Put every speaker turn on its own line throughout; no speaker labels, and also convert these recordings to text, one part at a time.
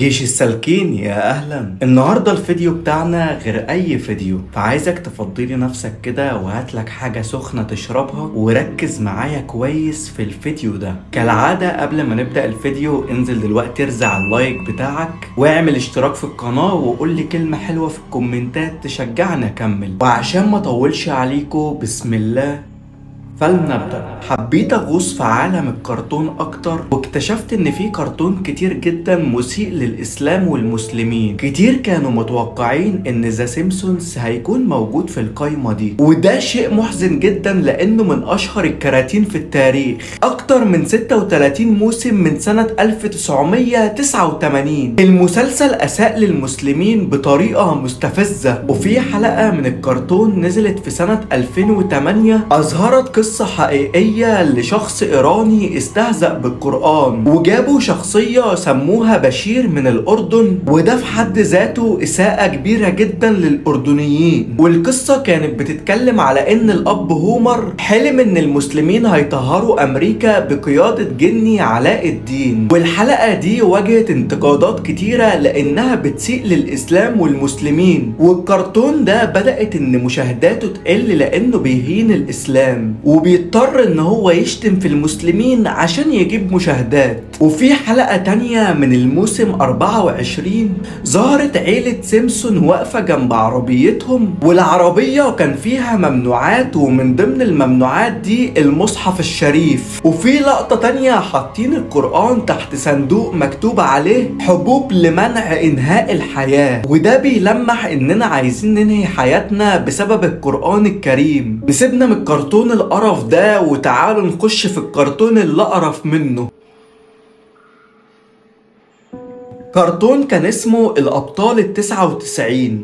جيش السالكين يا اهلا. النهارده الفيديو بتاعنا غير اي فيديو، فعايزك تفضلي نفسك كده وهاتلك حاجه سخنه تشربها وركز معايا كويس في الفيديو ده. كالعاده قبل ما نبدا الفيديو انزل دلوقتي ارزع اللايك بتاعك واعمل اشتراك في القناه وقول لي كلمه حلوه في الكومنتات تشجعني اكمل. وعشان ما اطولش عليكم بسم الله فلنبدأ. حبيت أغوص في عالم الكرتون أكتر واكتشفت إن في كرتون كتير جدا مسيء للإسلام والمسلمين. كتير كانوا متوقعين إن ذا سيمبسونز هيكون موجود في القايمة دي، وده شيء محزن جدا لأنه من أشهر الكراتين في التاريخ. أكتر من 36 موسم من سنة 1989. المسلسل أساء للمسلمين بطريقة مستفزة، وفي حلقة من الكرتون نزلت في سنة 2008 أظهرت قصة حقيقية لشخص إيراني استهزأ بالقرآن، وجابوا شخصية سموها بشير من الأردن، وده في حد ذاته إساءة كبيرة جدا للأردنيين. والقصة كانت بتتكلم على إن الأب هومر حلم إن المسلمين هيطهروا أمريكا بقيادة جني علاء الدين، والحلقة دي واجهت انتقادات كتيرة لأنها بتسيء للإسلام والمسلمين. والكرتون ده بدأت إن مشاهداته تقل لأنه بيهين الإسلام وبيضطر ان هو يشتم في المسلمين عشان يجيب مشاهدات. وفي حلقة تانية من الموسم 24 ظهرت عيلة سيمبسون واقفة جنب عربيتهم، والعربية كان فيها ممنوعات، ومن ضمن الممنوعات دي المصحف الشريف. وفي لقطة تانية حاطين القرآن تحت صندوق مكتوب عليه حبوب لمنع انهاء الحياة، وده بيلمح اننا عايزين ننهي حياتنا بسبب القرآن الكريم. نسيبنا من الكرتون القرف ده وتعالوا نخش في الكرتون اللي قرف منه. كرتون كان اسمه الأبطال ال99.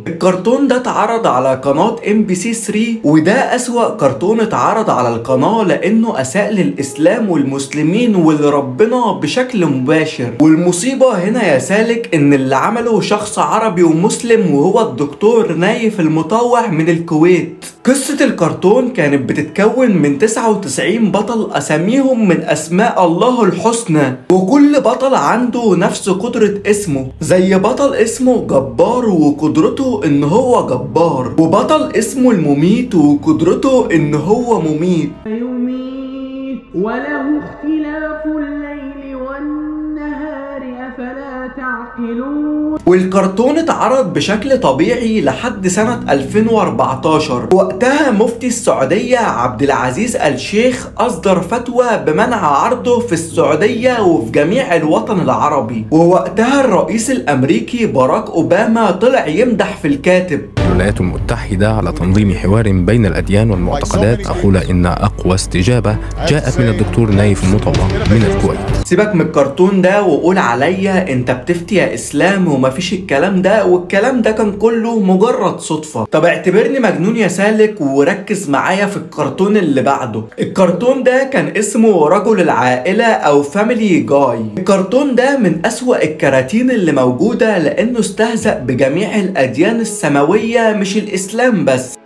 الكرتون ده اتعرض على قناة MBC 3، وده أسوأ كرتون اتعرض على القناة لأنه أساء للإسلام والمسلمين ولربنا بشكل مباشر. والمصيبة هنا يا سالك إن اللي عمله شخص عربي ومسلم، وهو الدكتور نايف المطوع من الكويت. قصة الكرتون كانت بتتكون من 99 بطل أساميهم من أسماء الله الحسنى، وكل بطل عنده نفس قدرة اسمه. زي بطل اسمه جبار وقدرته ان هو جبار، وبطل اسمه المميت وقدرته ان هو مميت.
يميت وله اختلاف الليل والنهار أفلا تعقلون.
والكرتون اتعرض بشكل طبيعي لحد سنة 2014. وقتها مفتي السعودية عبد العزيز الشيخ أصدر فتوى بمنع عرضه في السعودية وفي جميع الوطن العربي. ووقتها الرئيس الأمريكي باراك أوباما طلع يمدح في الكاتب.
الولايات المتحدة على تنظيم حوار بين الأديان والمعتقدات أقول إن أقوى استجابة جاءت من الدكتور نايف المطوع من الكويت.
سيبك من الكرتون ده وقول عليا انت بتفتي يا اسلام ومفيش الكلام ده، والكلام ده كان كله مجرد صدفة. طب اعتبرني مجنون يا سالك وركز معايا في الكرتون اللي بعده. الكرتون ده كان اسمه رجل العائلة او فاميلي جاي. الكرتون ده من اسوأ الكراتين اللي موجودة لانه استهزأ بجميع الاديان السماوية مش الاسلام بس.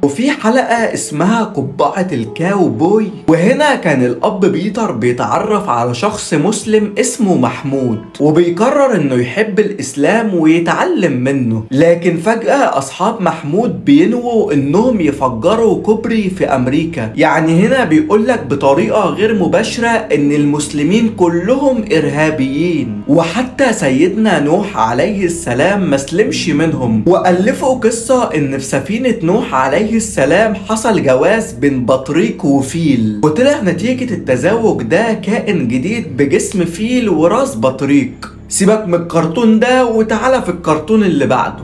وفي حلقة اسمها قبعة الكاوبوي، وهنا كان الأب بيتر بيتعرف على شخص مسلم اسمه محمود، وبيقرر انه يحب الإسلام ويتعلم منه. لكن فجأة أصحاب محمود بينووا انهم يفجروا كوبري في أمريكا. يعني هنا بيقولك بطريقة غير مباشرة ان المسلمين كلهم إرهابيين، وحتى سيدنا نوح عليه السلام مسلمش منهم. وألفوا قصة ان في سفينة نوح عليه السلام حصل جواز بين بطريق وفيل، وطلع نتيجة التزاوج ده كائن جديد بجسم فيل وراس بطريق. سيبك من الكرتون ده وتعالى في الكرتون اللي بعده.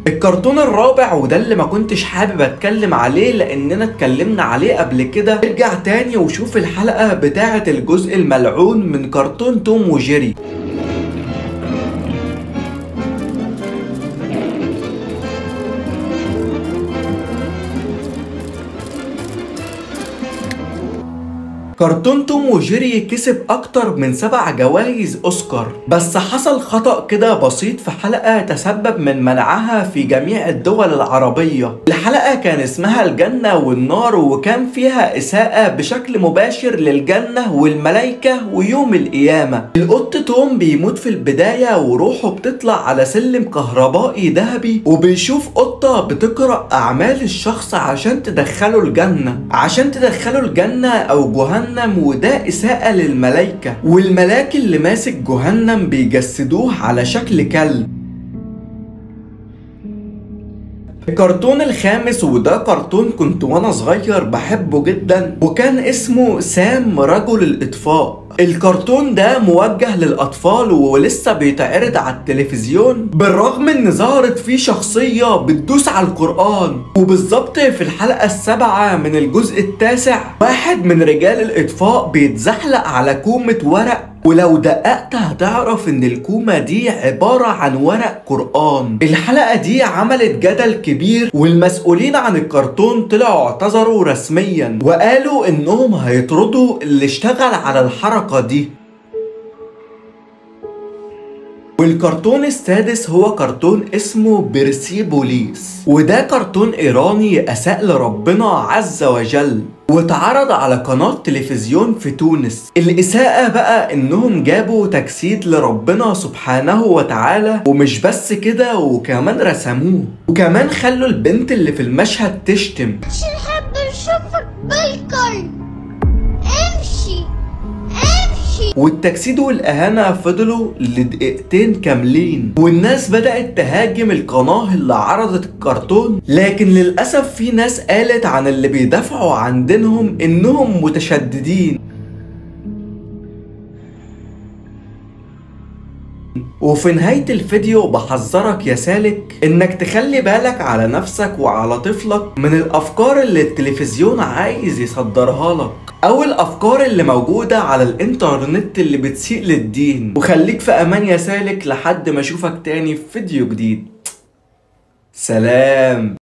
الكرتون الرابع وده اللي ما كنتش حابب اتكلم عليه لاننا اتكلمنا عليه قبل كده، ارجع تاني وشوف الحلقة بتاعة الجزء الملعون من كرتون توم وجيري. كرتون توم وجيري كسب اكتر من 7 جوائز اوسكار، بس حصل خطأ كده بسيط في حلقة تسبب من منعها في جميع الدول العربية. الحلقة كان اسمها الجنة والنار، وكان فيها اساءة بشكل مباشر للجنة والملائكة ويوم القيامة. القط توم بيموت في البداية وروحه بتطلع على سلم كهربائي ذهبي، وبيشوف قطة بتقرأ اعمال الشخص عشان تدخله الجنة او جهنم، وده اساءة للملائكة، والملاك اللي ماسك جهنم بيجسدوه على شكل كلب. الكرتون الخامس، وده كرتون كنت وانا صغير بحبه جدا، وكان اسمه سام رجل الاطفاء. الكرتون ده موجه للاطفال ولسه بيتعرض على التلفزيون، بالرغم ان ظهرت فيه شخصية بتدوس على القرآن. وبالظبط في الحلقة ال7 من الجزء ال9 واحد من رجال الاطفاء بيتزحلق على كومة ورق، ولو دققت هتعرف ان الكومة دي عبارة عن ورق قرآن. الحلقة دي عملت جدل كبير، والمسؤولين عن الكرتون طلعوا اعتذروا رسميا وقالوا انهم هيطردوا اللي اشتغل على الحركة دي. والكرتون السادس هو كرتون اسمه بيرسيبوليس، وده كرتون ايراني اساء لربنا عز وجل، واتعرض على قناة تلفزيون في تونس. الإساءة بقى إنهم جابوا تجسيد لربنا سبحانه وتعالى، ومش بس كده وكمان رسموه، وكمان خلوا البنت اللي في المشهد تشتم.
مش نحب نشوفك بالكلب، امشي.
والتجسيد والإهانة فضلوا لدقيقتين كاملين، والناس بدأت تهاجم القناة اللي عرضت الكرتون. لكن للأسف في ناس قالت عن اللي بيدافعوا عن دينهم إنهم متشددين. وفي نهاية الفيديو بحذرك يا سالك انك تخلي بالك على نفسك وعلى طفلك من الافكار اللي التلفزيون عايز يصدرها لك، او الافكار اللي موجودة على الانترنت اللي بتسيء للدين. وخليك في امان يا سالك لحد ما اشوفك تاني في فيديو جديد. سلام.